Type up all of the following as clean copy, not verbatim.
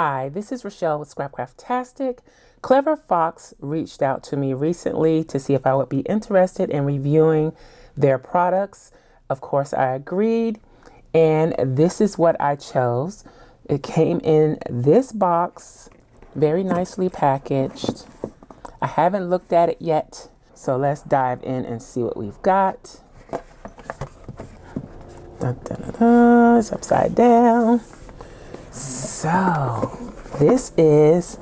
Hi, this is Rachelle with Scrapcraftastic. Clever Fox reached out to me recently to see if I would be interested in reviewing their products. Of course, I agreed, and this is what I chose. It came in this box, very nicely packaged. I haven't looked at it yet, so let's dive in and see what we've got. Dun, dun, dun, dun. It's upside down. So, this is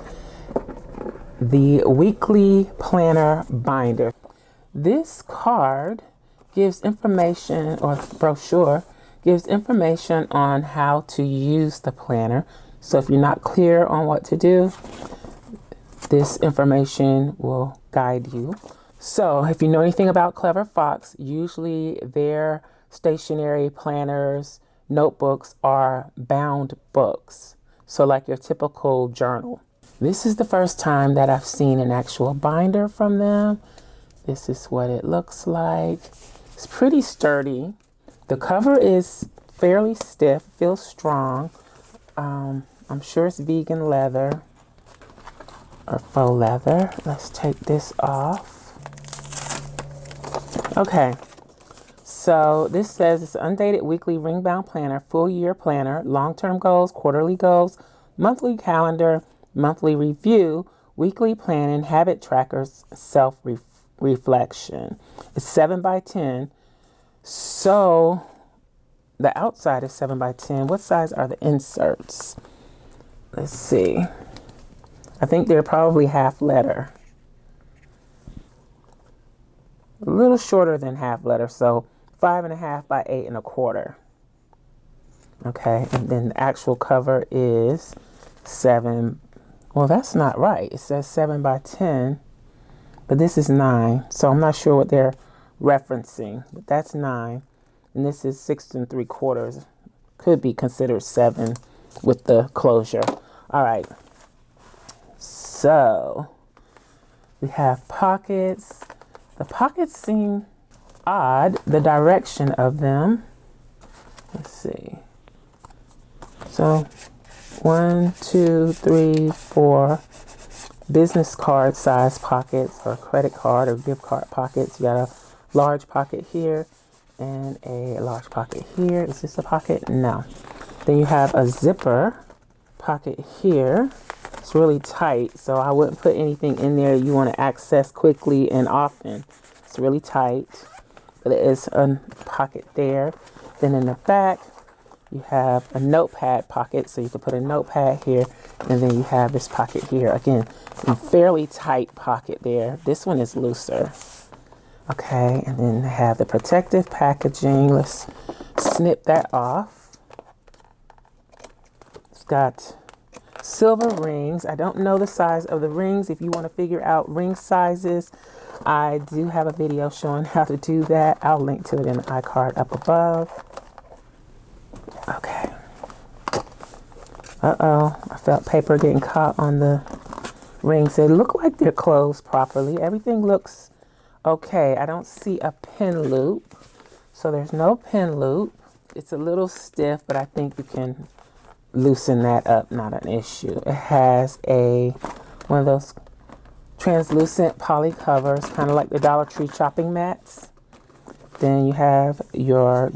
the weekly planner binder. This card gives information, or brochure gives information on how to use the planner. So if you're not clear on what to do, this information will guide you. So if you know anything about Clever Fox, usually their stationery planners, notebooks are bound books. So like your typical journal. This is the first time that I've seen an actual binder from them. This is what it looks like. It's pretty sturdy. The cover is fairly stiff, feels strong. I'm sure it's vegan leather or faux leather. Let's take this off. Okay. So this says it's an undated weekly ring-bound planner, full year planner, long-term goals, quarterly goals, monthly calendar, monthly review, weekly planning, habit trackers, self-reflection. It's 7x10. So the outside is 7x10. What size are the inserts? Let's see. I think they're probably half letter. A little shorter than half letter, so 5.5 by 8.25. Okay, and then the actual cover is 7. Well, that's not right. It says 7x10, but this is 9. So I'm not sure what they're referencing, but that's 9. And this is 6 3/4. Could be considered 7 with the closure. All right. So we have pockets. The pockets seem odd, the direction of them. Let's see. So 1, 2, 3, 4 business card size pockets, or credit card or gift card pockets. You got a large pocket here and a large pocket here. Is this a pocket? No. Then you have a zipper pocket here. It's really tight, so I wouldn't put anything in there you want to access quickly and often. It's really tight, but it is a pocket there. Then in the back, you have a notepad pocket, so you can put a notepad here, and then you have this pocket here. Again, a fairly tight pocket there. This one is looser. Okay, and then they have the protective packaging. Let's snip that off. It's got silver rings. I don't know the size of the rings. If you want to figure out ring sizes, I do have a video showing how to do that. I'll link to it in the iCard up above. Okay. Uh-oh. I felt paper getting caught on the rings. They look like they're closed properly. Everything looks okay. I don't see a pin loop. So there's no pin loop. It's a little stiff, but I think you can loosen that up. Not an issue. It has one of those translucent poly covers, kind of like the Dollar Tree chopping mats. Then you have your,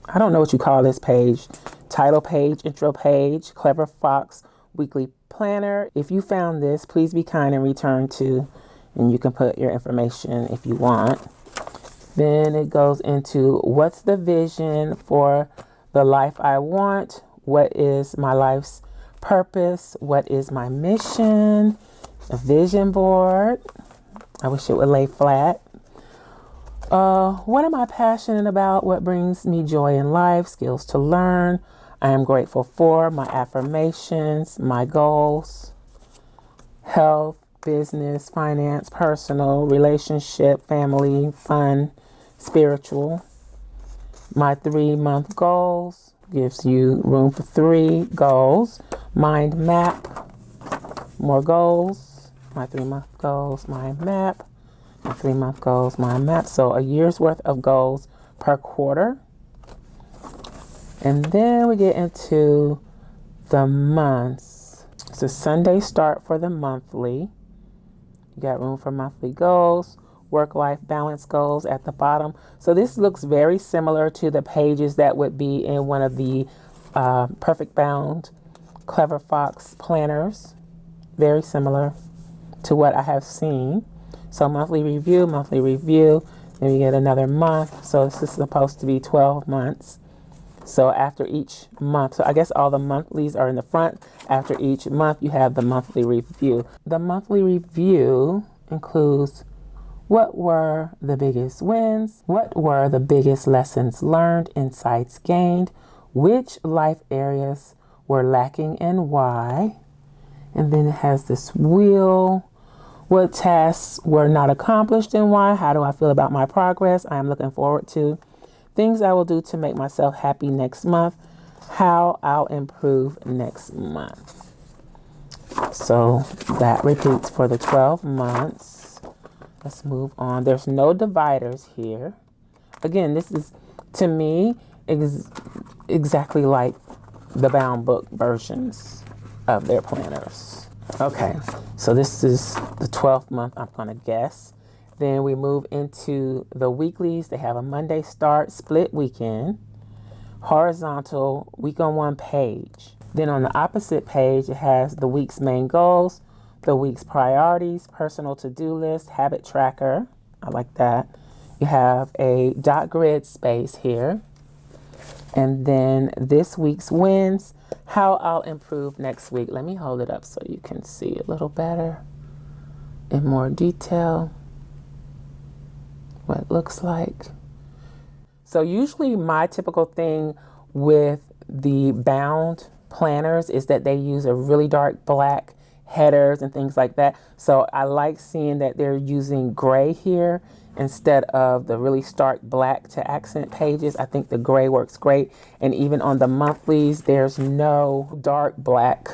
I don't know what you call this page, title page, intro page, Clever Fox weekly planner. If you found this, please be kind and return to, and you can put your information if you want. Then it goes into what's the vision for the life I want? What is my life's purpose? What is my mission? A vision board. I wish it would lay flat. What am I passionate about? What brings me joy in life? Skills to learn. I am grateful for. My affirmations, my goals, health, business, finance, personal, relationship, family, fun, spiritual. My 3-month goals. Gives you room for 3 goals. Mind map. More goals. My 3-month goals, mind map. My 3-month goals, mind map. So a year's worth of goals per quarter. And then we get into the months. It's a Sunday start for the monthly. You got room for monthly goals, work-life balance goals at the bottom. So this looks very similar to the pages that would be in one of the Perfect Bound Clever Fox planners. Very similar to what I have seen. So monthly review, then we get another month. So this is supposed to be 12 months. So after each month, so I guess all the monthlies are in the front. After each month, you have the monthly review. The monthly review includes what were the biggest wins, what were the biggest lessons learned, insights gained, which life areas were lacking and why. And then it has this wheel. What tasks were not accomplished and why? How do I feel about my progress? I am looking forward to. Things I will do to make myself happy next month. How I'll improve next month. So that repeats for the 12 months. Let's move on. There's no dividers here. Again, this is, to me, exactly like the bound book versions of their planners. Okay, so this is the 12th month, I'm going to guess. Then we move into the weeklies. They have a Monday start, split weekend, horizontal, week on one page. Then on the opposite page, it has the week's main goals, the week's priorities, personal to-do list, habit tracker. I like that. You have a dot grid space here. And then this week's wins, how I'll improve next week. Let me hold it up so you can see it a little better in more detail. What it looks like. So usually my typical thing with the bound planners is that they use a really dark black headers and things like that. So I like seeing that they're using gray here instead of the really stark black to accent pages. I think the gray works great. And even on the monthlies, there's no dark black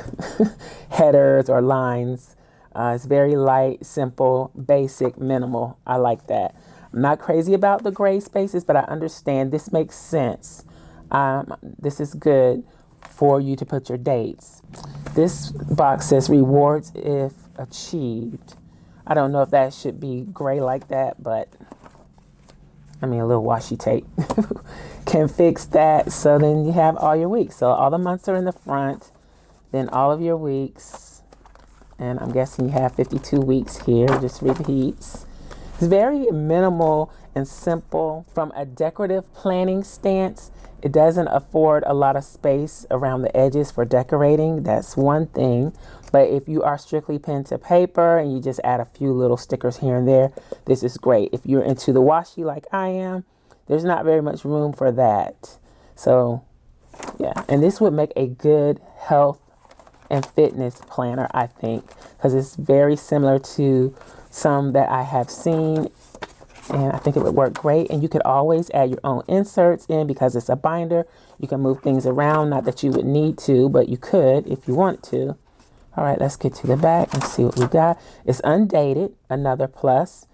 headers or lines. It's very light, simple, basic, minimal. I like that. I'm not crazy about the gray spaces, but I understand this makes sense. This is good for you to put your dates. This box says rewards if achieved. I don't know if that should be gray like that, but I mean, a little washi tape can fix that. So then you have all your weeks. So all the months are in the front, then all of your weeks. And I'm guessing you have 52 weeks here, just repeats. It's very minimal and simple. From a decorative planning stance, it doesn't afford a lot of space around the edges for decorating. That's one thing. But if you are strictly pen to paper and you just add a few little stickers here and there, this is great. If you're into the washi like I am, there's not very much room for that. So, yeah. And this would make a good health and fitness planner, I think, because it's very similar to some that I have seen, and I think it would work great. And you could always add your own inserts in because it's a binder. You can move things around, not that you would need to, but you could if you want to. All right, let's get to the back and see what we got. It's undated, another plus.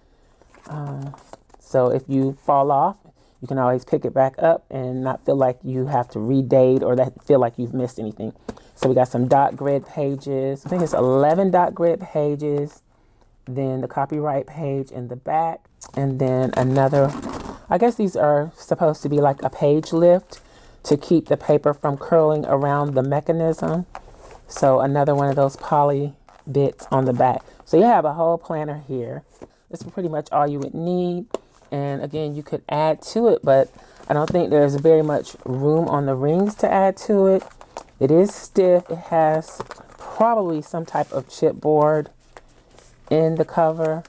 So if you fall off, you can always pick it back up and not feel like you have to redate or that feel like you've missed anything. So we got some dot grid pages. I think it's 11 dot grid pages. Then the copyright page in the back. And then another, I guess these are supposed to be like a page lift to keep the paper from curling around the mechanism. So another one of those poly bits on the back. So you have a whole planner here. This is pretty much all you would need. And again, you could add to it, but I don't think there's very much room on the rings to add to it. It is stiff. It has probably some type of chipboard in the cover.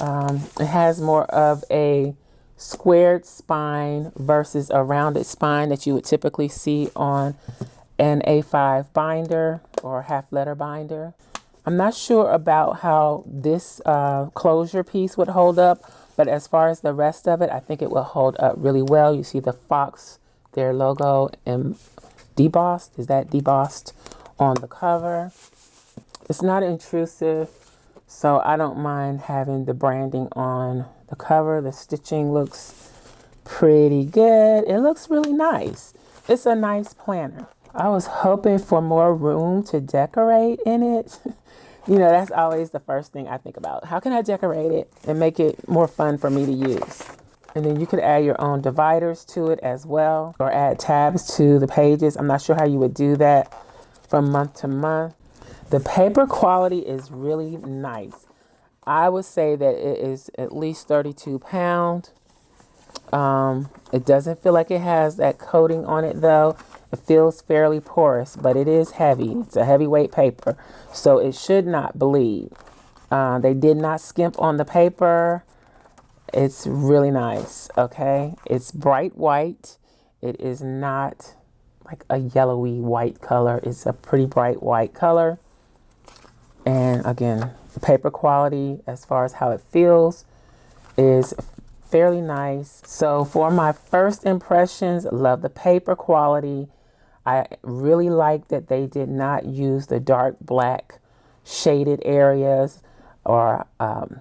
It has more of a squared spine versus a rounded spine that you would typically see on an A5 binder or half letter binder. I'm not sure about how this closure piece would hold up, but as far as the rest of it, I think it will hold up really well. You see the Fox, their logo, and debossed. Is that debossed on the cover? It's not intrusive, so I don't mind having the branding on the cover. The stitching looks pretty good. It looks really nice. It's a nice planner. I was hoping for more room to decorate in it. You know, that's always the first thing I think about. How can I decorate it and make it more fun for me to use? And then you could add your own dividers to it as well, or add tabs to the pages. I'm not sure how you would do that from month to month. The paper quality is really nice. I would say that it is at least 32 pounds. It doesn't feel like it has that coating on it though. It feels fairly porous, but it is heavy. It's a heavyweight paper, so it should not bleed. They did not skimp on the paper. It's really nice, okay? It's bright white. It is not like a yellowy white color. It's a pretty bright white color. And again, the paper quality, as far as how it feels, is fairly nice. So for my first impressions, love the paper quality. I really like that they did not use the dark black shaded areas or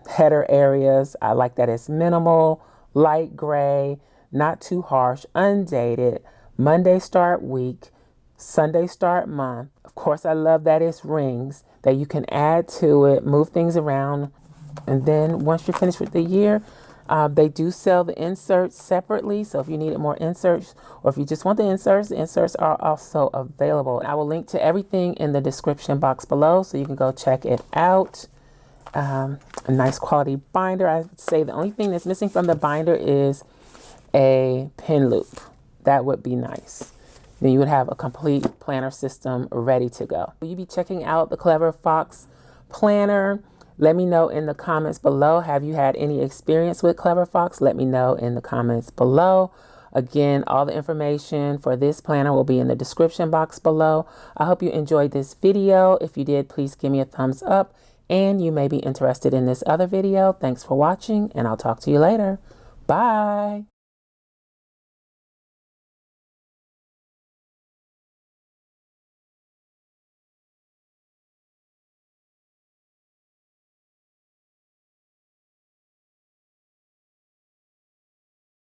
header areas. I like that it's minimal, light gray, not too harsh, undated. Monday start week, Sunday start month. Of course, I love that it's rings that you can add to it, move things around. And then once you're finished with the year, they do sell the inserts separately. So if you needed more inserts, or if you just want the inserts are also available. I will link to everything in the description box below, so you can go check it out. A nice quality binder. I would say the only thing that's missing from the binder is a pin loop. That would be nice. Then you would have a complete planner system ready to go. Will you be checking out the Clever Fox planner? Let me know in the comments below. Have you had any experience with Clever Fox? Let me know in the comments below. Again, all the information for this planner will be in the description box below. I hope you enjoyed this video. If you did, please give me a thumbs up. And you may be interested in this other video. Thanks for watching, and I'll talk to you later. Bye.